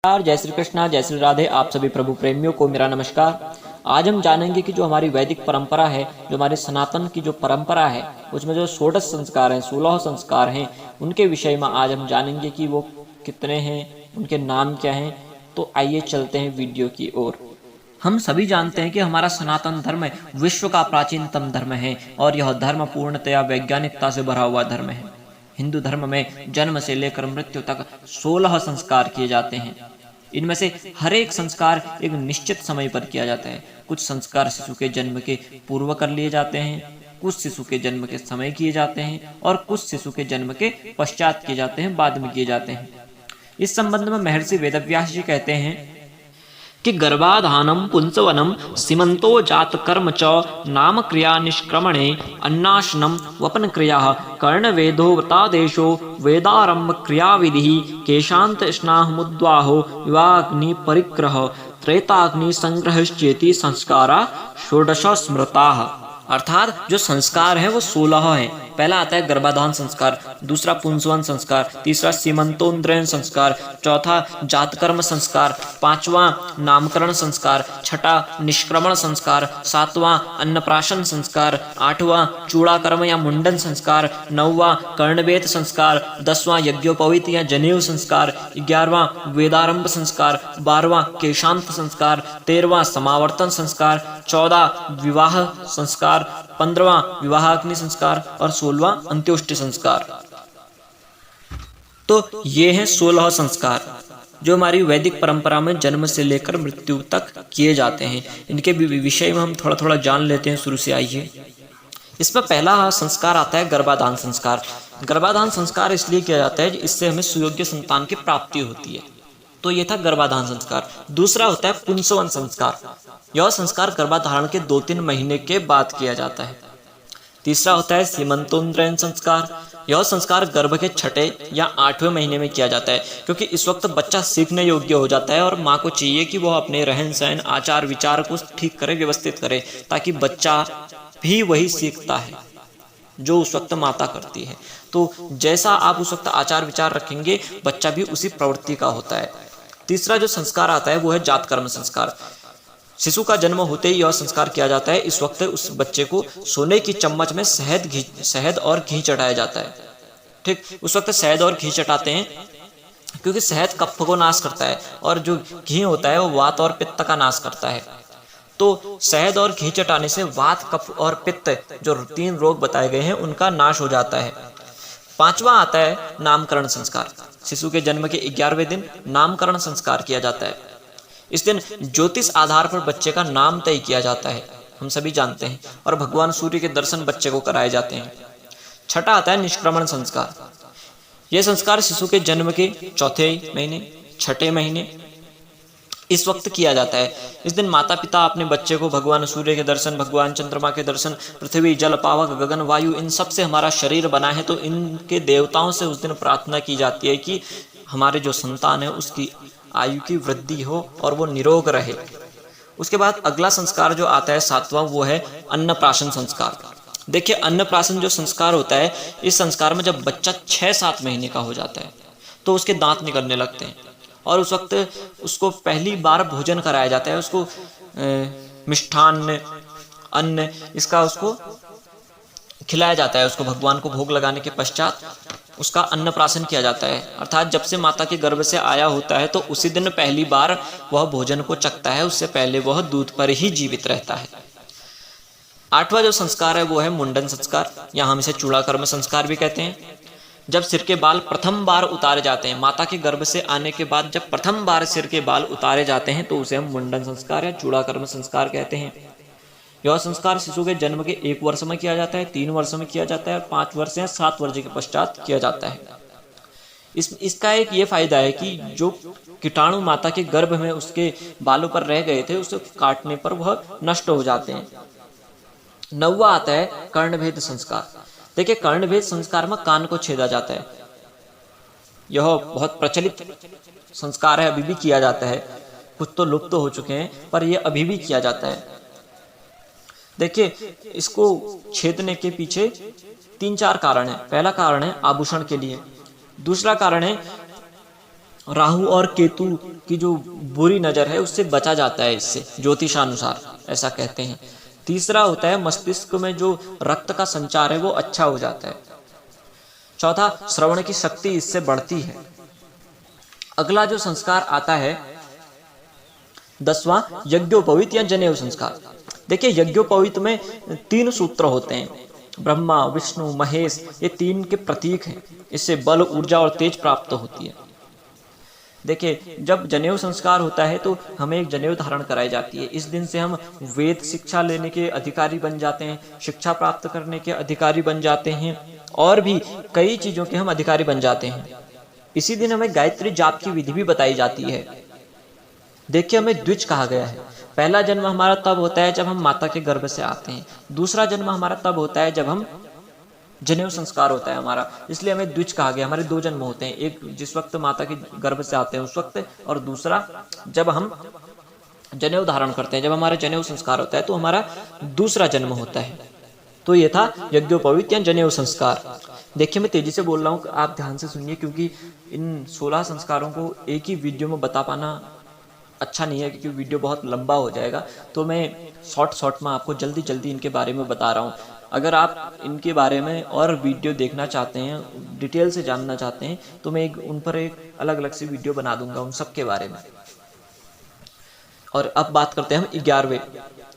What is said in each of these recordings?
जय श्री कृष्णा, जय श्री राधे। आप सभी प्रभु प्रेमियों को मेरा नमस्कार। आज हम जानेंगे कि जो हमारी वैदिक परंपरा है, जो हमारी सनातन की जो परंपरा है, उसमें जो 16 संस्कार हैं, 16 संस्कार हैं, उनके विषय में आज हम जानेंगे कि वो कितने हैं, उनके नाम क्या हैं। तो आइए चलते हैं वीडियो की ओर। हम सभी जानते हैं कि हमारा सनातन धर्म विश्व का प्राचीनतम धर्म है और यह धर्म पूर्णतया वैज्ञानिकता से भरा हुआ धर्म है। हिंदू धर्म में जन्म से लेकर मृत्यु तक 16 संस्कार किए जाते हैं। इनमें से हर एक संस्कार एक निश्चित समय पर किया जाता है। कुछ संस्कार शिशु के जन्म के पूर्व कर लिए जाते हैं, कुछ शिशु के जन्म के समय किए जाते हैं और कुछ शिशु के जन्म के पश्चात किए जाते हैं, बाद में किए जाते हैं। इस संबंध में महर्षि वेदव्यास जी कहते हैं कि गर्भाधानम पुंसवनम सीमंतो जात कर्म च नाम क्रिया निष्क्रमणे अन्नाशनम वपन क्रिया कर्णवेदो व्रतादेशो वेदारंभ क्रिया विधि केशांत स्नाहमुद्वाहो विवाग्नि परिग्रह त्रेताग्नि संग्रहश्चेति संस्कारा षोडश स्मृताः। अर्थात जो संस्कार है वो 16 है। पहला आता है गर्भाधान संस्कार, दूसरा पुंसवन संस्कार, तीसरा सीमंतोन्नयन संस्कार, चौथा जातकर्म संस्कार, पांचवा नामकरण संस्कार, छठा निष्क्रमण संस्कार, सातवां अन्नप्राशन संस्कार, आठवां चूड़ाकर्म या मुंडन संस्कार, नौवां कर्णवेद संस्कार, 10वां यज्ञोपवीत या जनेऊ संस्कार, 11वां वेदारंभ संस्कार, 12वां केशांत संस्कार, 13वां समावर्तन संस्कार, 14 विवाह संस्कार, 15वां विवाहाग्नि संस्कार और 16वां अंत्योष्टि संस्कार। तो ये हैं 16 संस्कार जो हमारी वैदिक परंपरा में जन्म से लेकर मृत्यु तक किए जाते हैं। इनके विषय में हम थोड़ा थोड़ा जान लेते हैं शुरू से। आइए, इसमें पहला संस्कार आता है गर्भाधान संस्कार। गर्भाधान संस्कार इसलिए किया जाता है इससे हमें सुयोग्य संतान की प्राप्ति होती है। तो ये था गर्भाधान संस्कार। दूसरा होता है पुंसवन संस्कार। यह संस्कार गर्भाधारण के 2-3 महीने के बाद किया जाता है। तीसरा होता है सीमंतोन्नयन संस्कार। यह संस्कार गर्भ के 6ठे या 8वें महीने में किया जाता है, क्योंकि इस वक्त बच्चा सीखने योग्य हो जाता है और माँ को चाहिए कि वह अपने रहन सहन आचार विचार को ठीक करे, व्यवस्थित करे, ताकि बच्चा भी वही सीखता है जो उस वक्त माता करती है। तो जैसा आप उस वक्त आचार विचार रखेंगे, बच्चा भी उसी प्रवृत्ति का होता है। तीसरा जो संस्कार आता है वो है जातकर्म संस्कार। शिशु का जन्म होते ही यह संस्कार किया जाता है। इस वक्त उस बच्चे को सोने की चम्मच में शहद और घी चढ़ाया जाता है। ठीक, उस वक्त शहद और घी चटाते हैं क्योंकि शहद कफ को नाश करता है और जो घी होता है वो वात और पित्त का नाश करता है। तो शहद और घी चटाने से वात, कफ और पित्त जो 3 रोग बताए गए हैं उनका नाश हो जाता है। 5वां आता है नामकरण संस्कार। शिशु के जन्म के 11वें दिन नामकरण संस्कार किया जाता है। इस दिन ज्योतिष आधार पर बच्चे का नाम तय किया जाता है, हम सभी जानते हैं, और भगवान सूर्य के दर्शन बच्चे को कराए जाते हैं। छठा आता है निष्क्रमण संस्कार। यह संस्कार शिशु के जन्म के 4थे महीने, 6ठे महीने इस वक्त किया जाता है। इस दिन माता पिता अपने बच्चे को भगवान सूर्य के दर्शन, भगवान चंद्रमा के दर्शन, पृथ्वी, जल, पावक, गगन, वायु, इन सब से हमारा शरीर बना है, तो इनके देवताओं से उस दिन प्रार्थना की जाती है कि हमारे जो संतान है उसकी आयु की वृद्धि हो और वो निरोग रहे। उसके बाद अगला संस्कार जो आता है 7वां, वो है अन्नप्राशन संस्कार। देखिए, अन्नप्राशन जो संस्कार होता है, इस संस्कार में जब बच्चा 6-7 महीने का हो जाता है तो उसके दांत निकलने लगते हैं और उस वक्त उसको पहली बार भोजन कराया जाता है। उसको मिष्ठान्न, अन्न, इसका उसको खिलाया जाता है। उसको भगवान को भोग लगाने के पश्चात उसका अन्नप्राशन किया जाता है। अर्थात जब से माता के गर्भ से आया होता है तो उसी दिन पहली बार वह भोजन को चखता है, उससे पहले वह दूध पर ही जीवित रहता है। 8वां जो संस्कार है वो है मुंडन संस्कार, या हम इसे चूड़ाकर्म संस्कार भी कहते हैं। जब सिर के बाल प्रथम बार उतारे जाते हैं, माता के गर्भ से आने के बाद जब प्रथम बार सिर के बाल उतारे जाते हैं तो उसे हम मुंडन संस्कार या चूड़ाकर्म संस्कार कहते हैं। यह संस्कार शिशु के जन्म के 1 वर्ष में किया जाता है, 3 वर्ष में किया जाता है और 5 वर्ष या 7 वर्ष के पश्चात किया जाता है। इसका एक ये फायदा है कि जो कीटाणु माता के गर्भ में उसके बालों पर रह गए थे, उसे काटने पर वह नष्ट हो जाते हैं। 9वां आता है कर्णभेद संस्कार। देखिए, कर्णभेद संस्कार में कान को छेदा जाता है। यह बहुत प्रचलित संस्कार है, अभी भी किया जाता है। कुछ तो लुप्त हो चुके हैं पर यह अभी भी किया जाता है। देखिए, इसको छेदने के पीछे 3-4 कारण है। पहला कारण है आभूषण के लिए, दूसरा कारण है राहु और केतु की जो बुरी नज़र है उससे बचा जाता है, इससे ज्योतिषानुसार ऐसा कहते हैं। तीसरा होता है मस्तिष्क में जो रक्त का संचार है वो अच्छा हो जाता है। चौथा, श्रवण की शक्ति इससे बढ़ती है। अगला जो संस्कार आता है 10वां, यज्ञोपवीत या जनेऊ संस्कार। देखिए यज्ञोपवीत में 3 सूत्र होते हैं, ब्रह्मा विष्णु महेश, ये 3 के प्रतीक हैं। इससे बल ऊर्जा और तेज प्राप्त होती है। देखिए जब जनेऊ संस्कार होता है तो हमें एक जनेऊ धारण कराई जाती है। इस दिन से हम वेद शिक्षा लेने के अधिकारी बन जाते हैं, शिक्षा प्राप्त करने के अधिकारी बन जाते हैं और भी कई चीज़ों के हम अधिकारी बन जाते हैं। इसी दिन हमें गायत्री जाप की विधि भी बताई जाती है। देखिए हमें द्विज कहा गया है। पहला जन्म हमारा तब होता है जब हम माता के गर्भ से आते हैं, दूसरा जन्म हमारा तब होता है जब हम जनेऊ संस्कार होता है हमारा, इसलिए हमें द्विज कहा गया। हमारे 2 जन्म होते हैं, एक जिस वक्त माता के गर्भ से आते हैं उस वक्त, और दूसरा जब हम जनेऊ धारण करते हैं, जब हमारा जनेऊ संस्कार होता है तो हमारा दूसरा जन्म होता है। तो ये था यज्ञोपवीत या जनेऊ संस्कार। देखिए मैं तेजी से बोल रहा हूँ, आप ध्यान से सुनिए, क्योंकि इन 16 संस्कारों को एक ही वीडियो में बता पाना अच्छा नहीं है, क्योंकि वीडियो बहुत लंबा हो जाएगा। तो मैं शॉर्ट में आपको जल्दी जल्दी इनके बारे में बता रहा हूँ। अगर आप इनके बारे में और वीडियो देखना चाहते हैं, डिटेल से जानना चाहते हैं, तो मैं उन पर एक अलग अलग से वीडियो बना दूंगा उन सब के बारे में। और अब बात करते हैं हम 11वें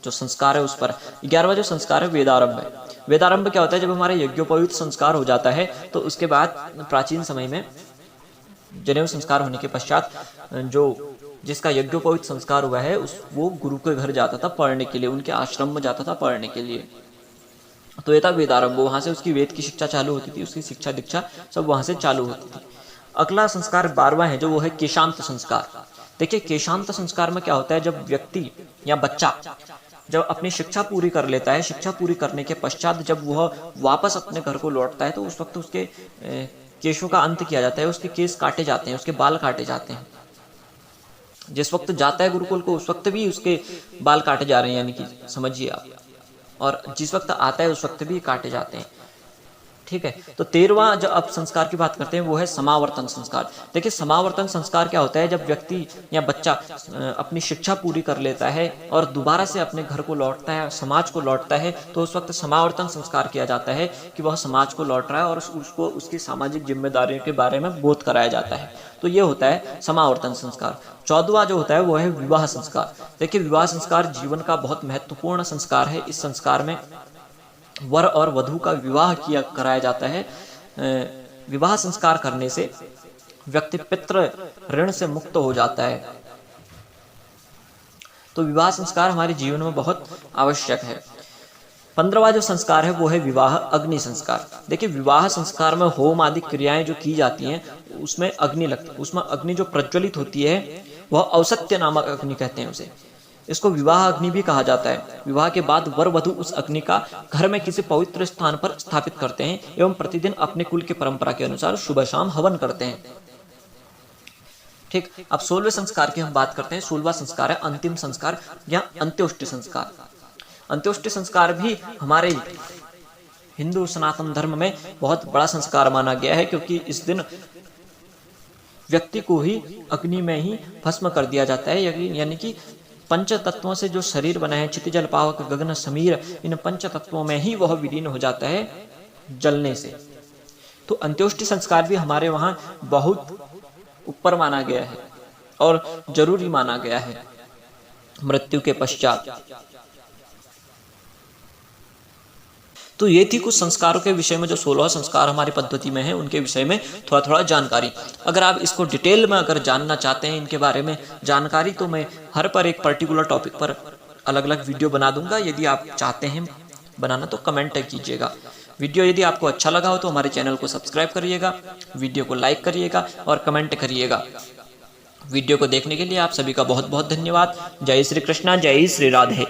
जो संस्कार है उस पर। 11वां जो संस्कार है वेदारंभ है। वेदारंभ क्या होता है? जब हमारा यज्ञोपवीत संस्कार हो जाता है तो उसके बाद प्राचीन समय में जनेऊ संस्कार होने के पश्चात जो जिसका यज्ञोपवीत संस्कार हुआ है वो गुरु के घर जाता था पढ़ने के लिए, उनके आश्रम में जाता था पढ़ने के लिए। तो ये था वेदारंभ, वहाँ से उसकी वेद की शिक्षा चालू होती थी, उसकी शिक्षा दीक्षा सब वहाँ से चालू होती थी। अगला संस्कार 12वां है जो वो है केशांत संस्कार। देखिए केशांत संस्कार में क्या होता है, जब व्यक्ति या बच्चा जब अपनी शिक्षा पूरी कर लेता है, शिक्षा पूरी करने के पश्चात जब वह वापस अपने घर को लौटता है तो उस वक्त उसके केशों का अंत किया जाता है, उसके केस काटे जाते हैं, उसके बाल काटे जाते हैं। जिस वक्त जाता है गुरुकुल को उस वक्त भी उसके बाल काटे जा रहे हैं, यानी कि समझिए आप, और जिस वक्त आता है उस वक्त भी काटे जाते हैं। ठीक है, तो 13वां जो अब संस्कार की बात करते हैं वो है समावर्तन संस्कार। देखिए समावर्तन संस्कार क्या होता है, जब व्यक्ति या बच्चा अपनी शिक्षा पूरी कर लेता है और दोबारा से अपने घर को लौटता है, समाज को लौटता है, तो उस वक्त समावर्तन संस्कार किया जाता है कि वह समाज को लौट रहा है और उसको उसकी सामाजिक जिम्मेदारियों के बारे में बोध कराया जाता है। तो ये होता है समावर्तन संस्कार। 14वां जो होता है वो है विवाह संस्कार। देखिए विवाह संस्कार जीवन का बहुत महत्वपूर्ण संस्कार है। इस संस्कार में वर और वधू का विवाह कराया जाता है। विवाह संस्कार करने से व्यक्ति पितृ ऋण से मुक्त हो जाता है। तो विवाह संस्कार हमारे जीवन में बहुत आवश्यक है। 15वां जो संस्कार है वो है विवाह अग्नि संस्कार। देखिए विवाह संस्कार में होम आदि क्रियाएं जो की जाती हैं उसमें अग्नि लगती है, उसमें अग्नि जो प्रज्वलित होती है वह औसत्य नामक अग्नि कहते हैं उसे। इसको विवाह अग्नि भी कहा जाता है। विवाह के बाद वर वधु उस अग्नि का घर में किसी पवित्र स्थान पर स्थापित करते हैं एवं प्रतिदिन अपने कुल की परंपरा के अनुसार सुबह शाम हवन करते हैं। ठीक, अब 16वें संस्कार की हम बात करते हैं। 16वां संस्कार है अंतिम संस्कार या अंत्योष्टि संस्कार। अंत्योष्टि संस्कार भी हमारे हिंदू सनातन धर्म में बहुत बड़ा संस्कार माना गया है, क्योंकि इस दिन व्यक्ति को ही अग्नि में ही भस्म कर दिया जाता है। यानी कि पंच तत्वों से जो शरीर बना है, क्षितिजल पावक गगन समीर, इन पंच तत्वों में ही वह विलीन हो जाता है जलने से। तो अंत्योष्टि संस्कार भी हमारे वहाँ बहुत ऊपर माना गया है और जरूरी माना गया है मृत्यु के पश्चात। तो ये थी कुछ संस्कारों के विषय में, जो 16 संस्कार हमारी पद्धति में है उनके विषय में थोड़ा थोड़ा जानकारी। अगर आप इसको डिटेल में अगर जानना चाहते हैं इनके बारे में जानकारी, तो मैं हर पर एक पर्टिकुलर टॉपिक पर अलग अलग वीडियो बना दूंगा। यदि आप चाहते हैं बनाना तो कमेंट कीजिएगा। वीडियो यदि आपको अच्छा लगा हो तो हमारे चैनल को सब्सक्राइब करिएगा, वीडियो को लाइक करिएगा और कमेंट करिएगा। वीडियो को देखने के लिए आप सभी का बहुत बहुत धन्यवाद। जय श्री कृष्णा, जय श्री राधे।